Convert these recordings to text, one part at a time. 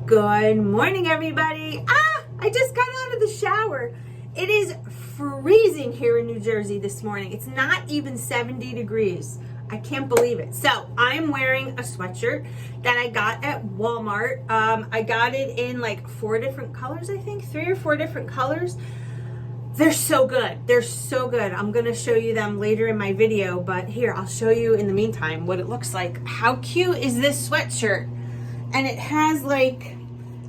Good morning, everybody. I just got out of the shower. It is freezing here in New Jersey this morning. It's not even 70 degrees. I can't believe it. So I'm wearing a sweatshirt that I got at Walmart. I got it in like 4 different colors, I think, 3 or 4 different colors. They're so good. They're so good. I'm going to show you them later in my video, but here, I'll show you in the meantime what it looks like. How cute is this sweatshirt? And it has like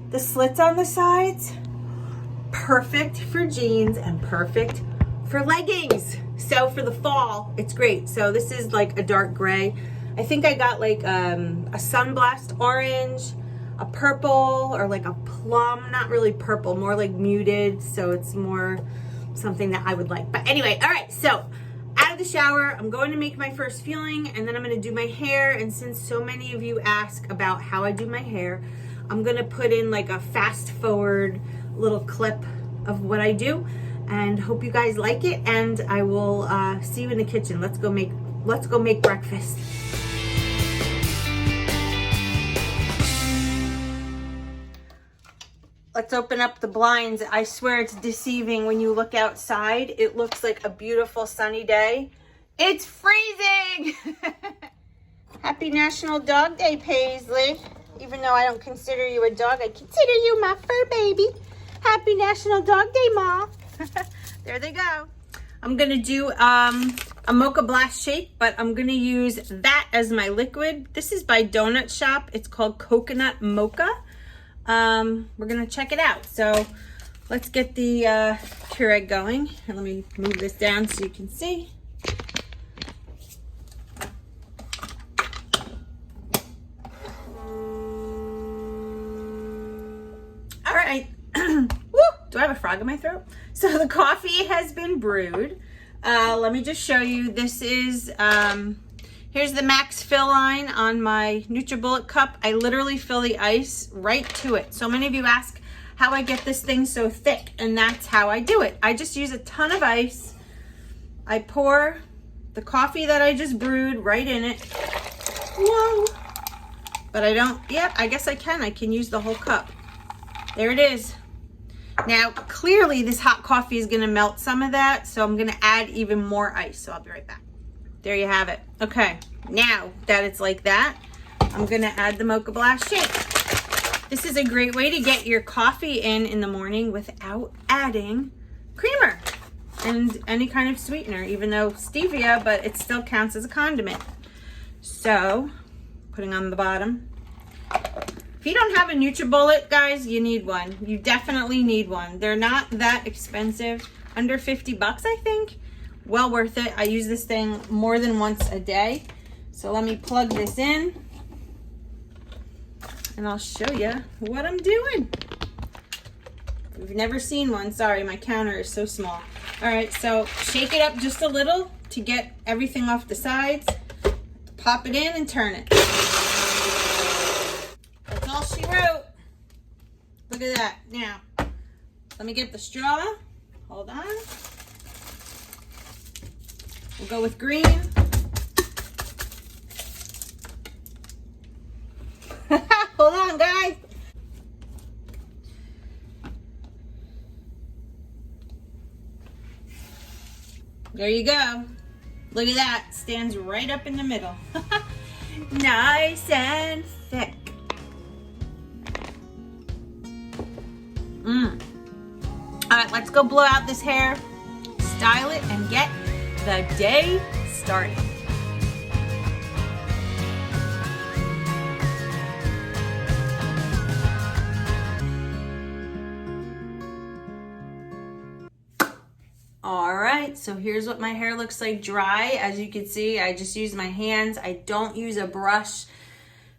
the slits on the sides. Perfect for jeans and perfect for leggings. So for the fall, it's great. So this is like a dark gray. I think I got like a sunblast orange, a purple, or like a plum, not really purple, more like muted. So it's more something that I would like. But anyway, all right, so out of the shower, I'm going to make my first feeling, and then I'm going to do my hair. And since so many of you ask about how I do my hair, I'm going to put in like a fast forward little clip of what I do, and hope you guys like it. And I will see you in the kitchen. Let's go make breakfast. Let's open up the blinds. I swear it's deceiving when you look outside. It looks like a beautiful sunny day. It's freezing! Happy National Dog Day, Paisley. Even though I don't consider you a dog, I consider you my fur baby. Happy National Dog Day, Ma. There they go. I'm going to do a Mocha Blast shake, but I'm going to use that as my liquid. This is by Donut Shop. It's called Coconut Mocha. We're gonna check it out. So let's get the Keurig going, and let me move this down so you can see. All right. Woo! Do I have a frog in my throat? So the coffee has been brewed. Let me just show you. This is here's the max fill line on my NutriBullet cup. I literally fill the ice right to it. So many of you ask how I get this thing so thick, and that's how I do it. I just use a ton of ice. I pour the coffee that I just brewed right in it. Whoa. But I don't, yep, I guess I can use the whole cup. There it is. Now, clearly this hot coffee is gonna melt some of that, so I'm gonna add even more ice. So I'll be right back. There you have it. Okay, now that it's like that, I'm gonna add the Mocha Blast shake. This is a great way to get your coffee in the morning without adding creamer and any kind of sweetener, even though stevia, but it still counts as a condiment. So, putting on the bottom. If you don't have a NutriBullet, guys, you need one. You definitely need one. They're not that expensive, under 50 bucks, I think. Well worth it. I use this thing more than once a day. So let me plug this in, and I'll show you what I'm doing. If you've never seen one, sorry, my counter is so small. All right, so shake it up just a little to get everything off the sides. Pop it in and turn it. That's all she wrote. Look at that. Now, let me get the straw. Hold on. We'll go with green. Hold on, guys. There you go. Look at that. Stands right up in the middle. Nice and thick. All right, let's go blow out this hair, style it, and get the day started. All right, so here's what my hair looks like dry. As you can see, I just use my hands. I don't use a brush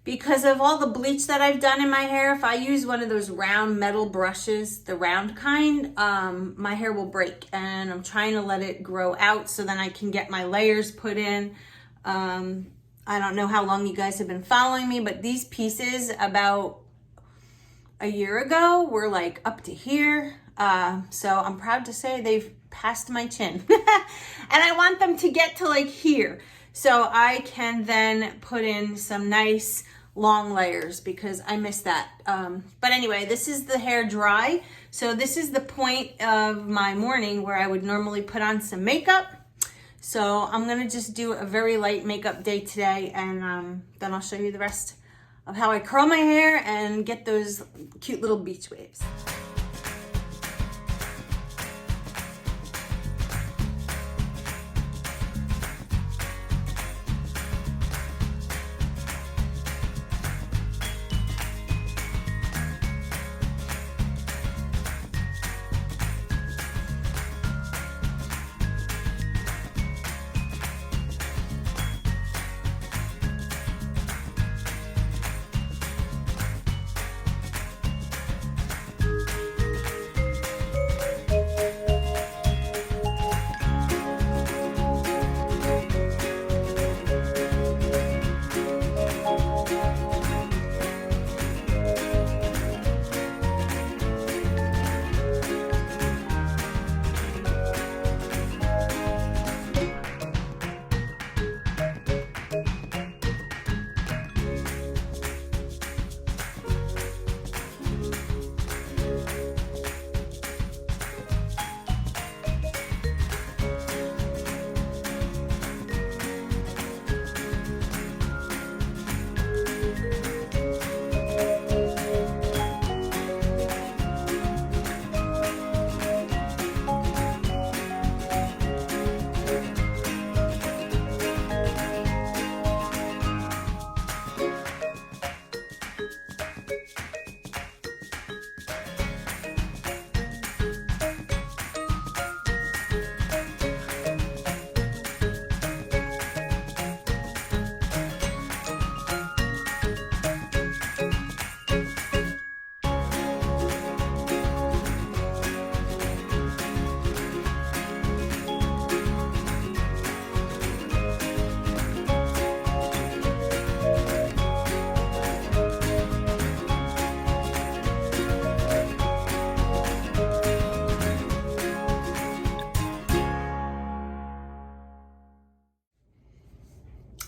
because of all the bleach that I've done in my hair. If I use one of those round metal brushes, the round kind, my hair will break, and I'm trying to let it grow out so then I can get my layers put in. I don't know how long you guys have been following me, but these pieces about a year ago were like up to here. So I'm proud to say they've passed my chin. And I want them to get to like here, so I can then put in some nice long layers because I miss that. But anyway, this is the hair dry. So this is the point of my morning where I would normally put on some makeup. So I'm gonna just do a very light makeup day today, and then I'll show you the rest of how I curl my hair and get those cute little beach waves.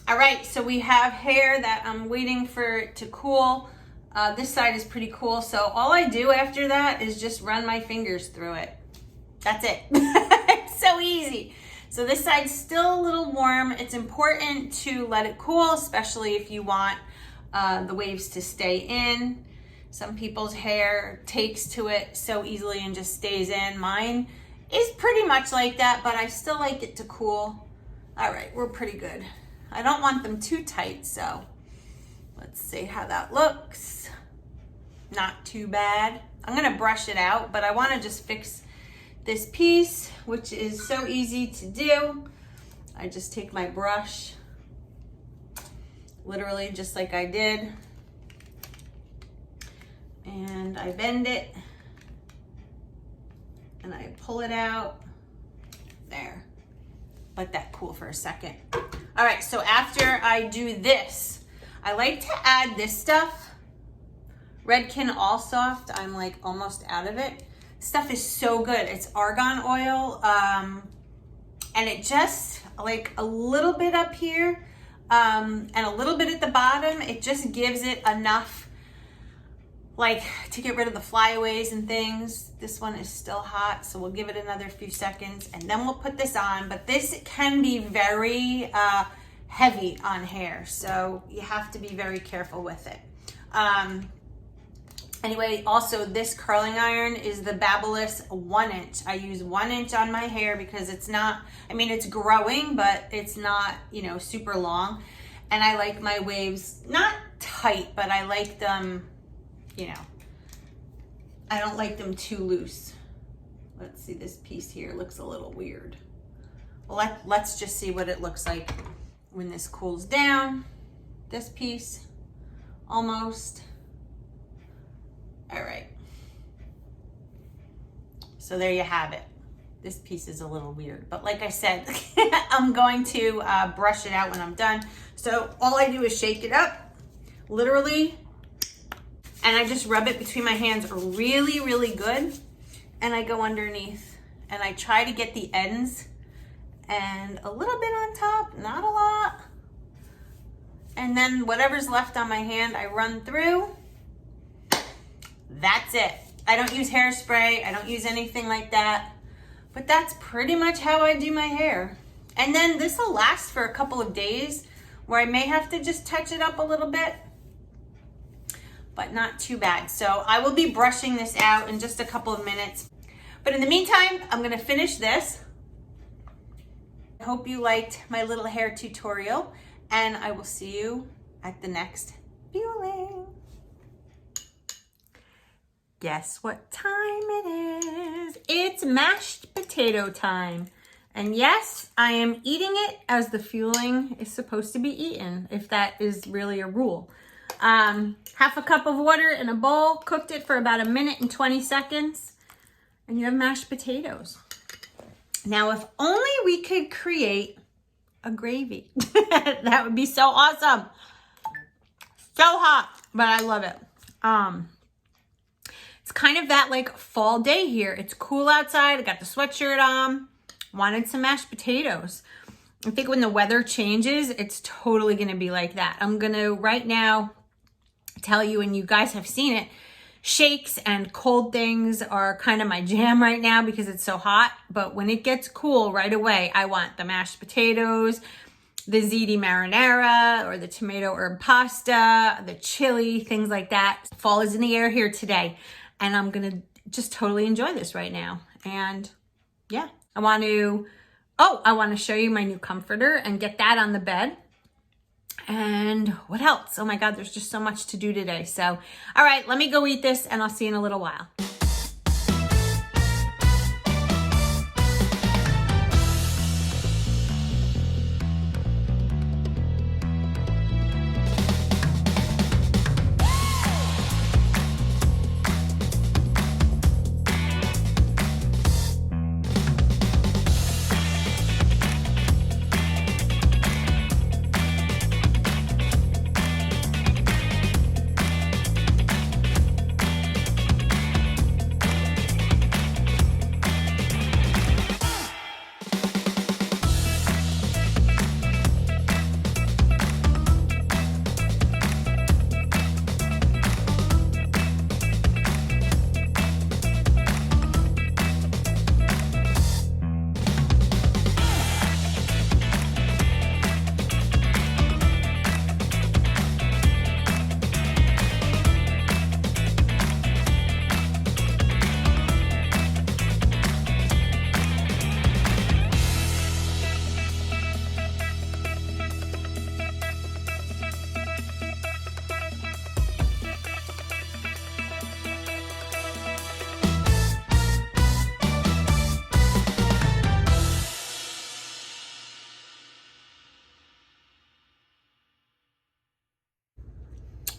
All right, so we have hair that I'm waiting for it to cool. This side is pretty cool, so all I do after that is just run my fingers through it. That's it. It's so easy. So this side's still a little warm. It's important to let it cool, especially if you want the waves to stay in. Some people's hair takes to it so easily and just stays in. Mine is pretty much like that, but I still like it to cool. All right, we're pretty good. I don't want them too tight, so let's see how that looks. Not too bad. I'm gonna brush it out, but I wanna just fix this piece, which is so easy to do. I just take my brush, literally just like I did, and I bend it, and I pull it out. There. Let that cool for a second. All right, so after I do this, I like to add this stuff. Redken All Soft, I'm like almost out of it. Stuff is so good. It's argan oil, and it just, like a little bit up here, and a little bit at the bottom, it just gives it enough, like, to get rid of the flyaways and things. This one is still hot, so we'll give it another few seconds, and then we'll put this on. But this can be very heavy on hair, so you have to be very careful with it. Anyway, also this curling iron is the Babyliss 1 inch. I use 1 inch on my hair because it's not, I mean, it's growing, but it's not, you know, super long. And I like my waves not tight, but I like them, you know, I don't like them too loose. Let's see, this piece here looks a little weird. Well, let's just see what it looks like when this cools down. This piece, almost. All right. So there you have it. This piece is a little weird, but like I said, I'm going to brush it out when I'm done. So all I do is shake it up, literally, and I just rub it between my hands really, really good. And I go underneath and I try to get the ends and a little bit on top, not a lot. And then whatever's left on my hand, I run through. That's it. I don't use hairspray. I don't use anything like that. But that's pretty much how I do my hair. And then this will last for a couple of days where I may have to just touch it up a little bit, but not too bad. So I will be brushing this out in just a couple of minutes. But in the meantime, I'm gonna finish this. I hope you liked my little hair tutorial, and I will see you at the next fueling. Guess what time it is? It's mashed potato time. And yes, I am eating it as the fueling is supposed to be eaten, if that is really a rule. Half a cup of water in a bowl, cooked it for about 1 minute and 20 seconds, and you have mashed potatoes. Now, if only we could create a gravy. That would be so awesome. So hot, but I love it. It's kind of that like fall day here. It's cool outside. I got the sweatshirt on. Wanted some mashed potatoes. I think when the weather changes, it's totally going to be like that. I'm going to right now tell you, and you guys have seen it, shakes and cold things are kind of my jam right now because it's so hot. But when it gets cool right away, I want the mashed potatoes, the ziti marinara or the tomato herb pasta, the chili, things like that. Fall is in the air here today. And I'm going to just totally enjoy this right now. And yeah, I want to show you my new comforter and get that on the bed. And what else? Oh my God, there's just so much to do today. So, all right, let me go eat this and I'll see you in a little while.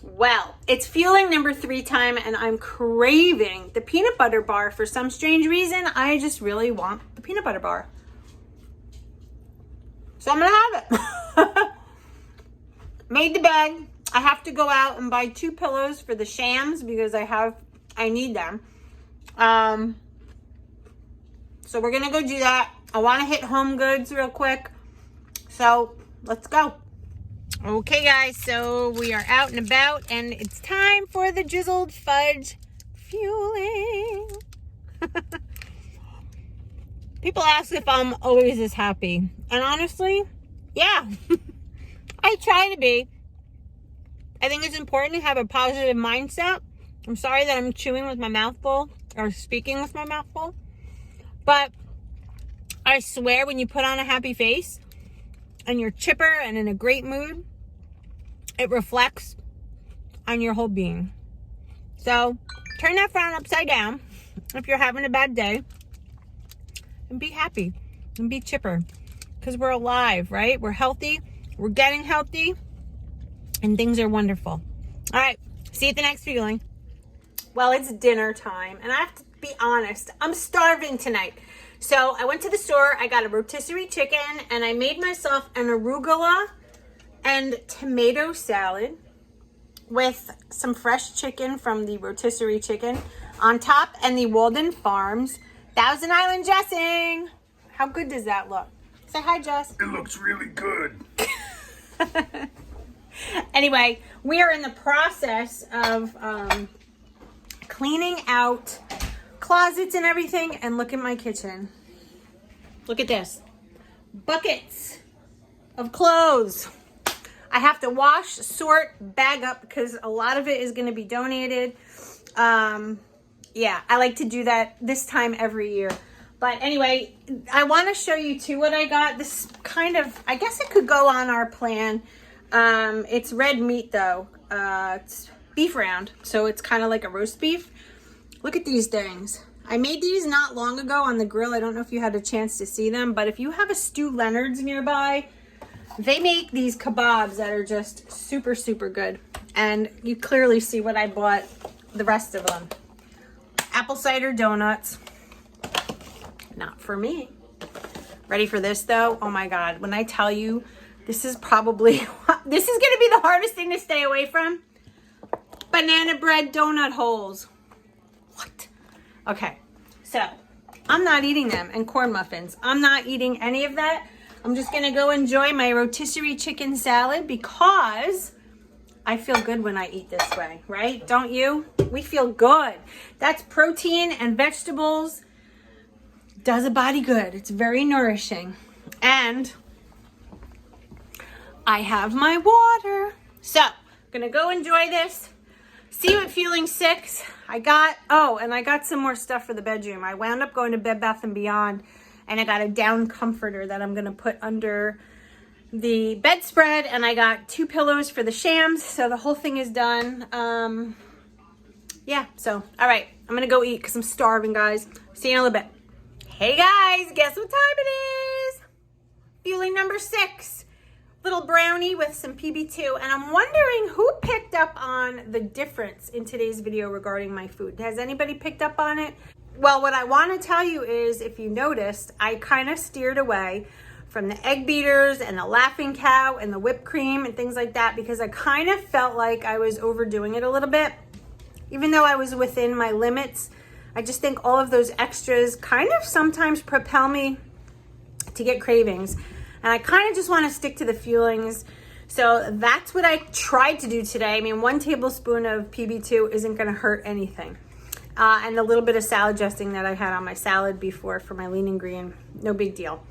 Well, it's fueling number 3 time and I'm craving the peanut butter bar. For some strange reason, I just really want the peanut butter bar. So I'm gonna have it. Made the bed. I have to go out and buy 2 pillows for the shams because I need them. So we're gonna go do that. I wanna hit Home Goods real quick. So let's go. Okay guys, so we are out and about and it's time for the drizzled fudge fueling. People ask if I'm always this happy. And honestly, yeah, I try to be. I think it's important to have a positive mindset. I'm sorry that I'm chewing with my mouth full or speaking with my mouth full. But I swear when you put on a happy face and you're chipper and in a great mood, it reflects on your whole being. So turn that frown upside down if you're having a bad day and be happy and be chipper because we're alive, right? We're healthy. We're getting healthy and things are wonderful. All right. See you at the next fueling. Well, it's dinner time and I have to be honest. I'm starving tonight. So I went to the store. I got a rotisserie chicken and I made myself an arugula and tomato salad with some fresh chicken from the rotisserie chicken on top and the Walden Farms Thousand Island dressing. How good does that look? Say hi, Jess. It looks really good. Anyway, we are in the process of cleaning out closets and everything. And look at my kitchen. Look at this. Buckets of clothes. I have to wash, sort, bag up because a lot of it is going to be donated. Yeah, I like to do that this time every year. But anyway, I want to show you too what I got. This kind of, I guess it could go on our plan. It's red meat though. It's beef round. So it's kind of like a roast beef. Look at these things. I made these not long ago on the grill. I don't know if you had a chance to see them, but if you have a Stu Leonard's nearby, they make these kebabs that are just super, super good. And you clearly see what I bought, the rest of them. Apple cider donuts. Not for me. Ready for this though? Oh my God. When I tell you, this is probably, this is going to be the hardest thing to stay away from. Banana bread donut holes. What? Okay. So I'm not eating them. And corn muffins. I'm not eating any of that. I'm just going to go enjoy my rotisserie chicken salad because I feel good when I eat this way, right? Don't you? We feel good. That's protein and vegetables. Does a body good. It's very nourishing. And I have my water. So, gonna go enjoy this. See what Feeling 6. I got some more stuff for the bedroom. I wound up going to Bed Bath & Beyond and I got a down comforter that I'm gonna put under the bedspread, and I got 2 pillows for the shams. So the whole thing is done. Yeah, so, all right. I'm gonna go eat because I'm starving, guys. See you in a little bit. Hey guys, guess what time it is? Fueling number 6. Little brownie with some PB2. And I'm wondering who picked up on the difference in today's video regarding my food. Has anybody picked up on it? Well, what I want to tell you is, if you noticed, I kind of steered away from the egg beaters and the Laughing Cow and the whipped cream and things like that because I kind of felt like I was overdoing it a little bit. Even though I was within my limits, I just think all of those extras kind of sometimes propel me to get cravings. And I kind of just want to stick to the fuelings. So that's what I tried to do today. I mean, 1 tablespoon of PB2 isn't going to hurt anything. And a little bit of salad dressing that I had on my salad before for my lean and green. No big deal.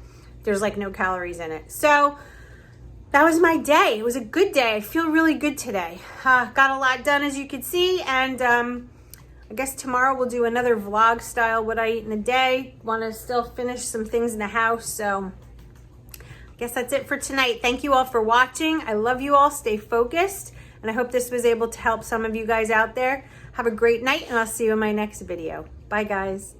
There's like no calories in it. So that was my day. It was a good day. I feel really good today. Got a lot done, as you can see. And I guess tomorrow we'll do another vlog style, what I eat in a day. Want to still finish some things in the house. So I guess that's it for tonight. Thank you all for watching. I love you all. Stay focused. And I hope this was able to help some of you guys out there. Have a great night, and I'll see you in my next video. Bye, guys.